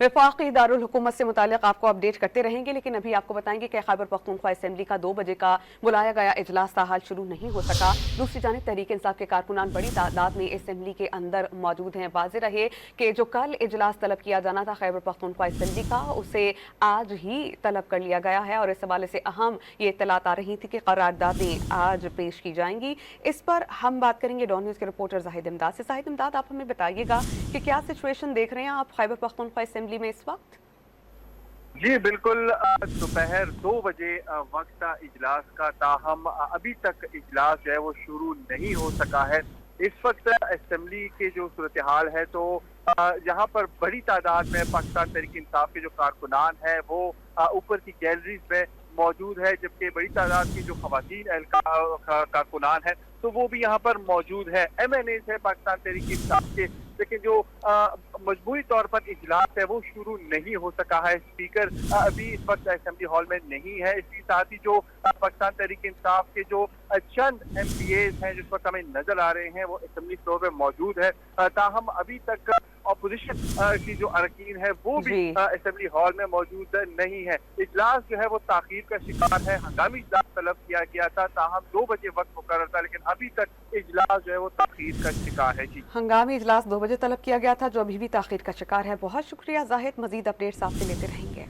वफाकी दारुल हुकूमत से मुतालिक आपको अपडेट करते रहेंगे, लेकिन अभी आपको बताएंगे कि खैबर पख्तूनख्वा असेंबली का 2 बजे का बुलाया गया इजलास ताहाल शुरू नहीं हो सका। दूसरी जानिब तहरीक इंसाफ के कारकुनान बड़ी तादाद में असेंबली के अंदर मौजूद हैं। वाज़ेह रहे कि जो कल इजलास तलब किया जाना था खैबर पख्तूनख्वा असेंबली का, उसे आज ही तलब कर लिया गया है और इस हवाले से अहम ये इत्तलात आ रही थी कि करारदादें आज पेश की जाएंगी। इस पर हम बात करेंगे डॉन न्यूज़ के रिपोर्टर जाहिद इमदाद से। जाहिद इमदाद, आप हमें बताइएगा कि क्या सिचुएशन देख रहे हैं आप खैबर पख्तूनख्वा असेंबली में इस वक्त? जी बिल्कुल, दोपहर 2 बजे वक्त इजलास का, ताहम अभी तक इजलास जो है वो शुरू नहीं हो सका है। इस वक्त असेंबली के जो सूरत हाल है, तो यहाँ पर बड़ी तादाद में पाकिस्तान तहरीक इंसाफ के जो कारकुनान हैं वो ऊपर की गैलरीज में मौजूद है, जबकि बड़ी तादाद की जो खवातीन कारकुनान है तो वो भी यहाँ पर मौजूद है। MNAs है पाकिस्तान तहरीक इंसाफ के, लेकिन जो मजबूरी तौर पर इजलास है वो शुरू नहीं हो सका है। स्पीकर अभी इस वक्त असेंबली हॉल में नहीं है। इसके साथ ही जो पाकिस्तान तहरीक इंसाफ के जो चंद MPAs हैं जिस वक्त हमें नजर आ रहे हैं वो असेंबली फ्लोर में मौजूद है, ताहम अभी तक अपोजिशन की जो अरकान है वो भी असेंबली हॉल में मौजूद नहीं है। इजलास जो है वो ताखीर का शिकार है। हंगामी इजलास तलब किया गया था, ताहम 2 बजे वक्त मुकर्रर था, लेकिन अभी तक इजलास जो है वो ताखीर का शिकार है। जी, हंगामी इजलास 2 बजे तलब किया गया था जो अभी भी ताखीर का शिकार है। बहुत शुक्रिया जाहिद, मजीद अपडेट्स आपसे लेते रहेंगे।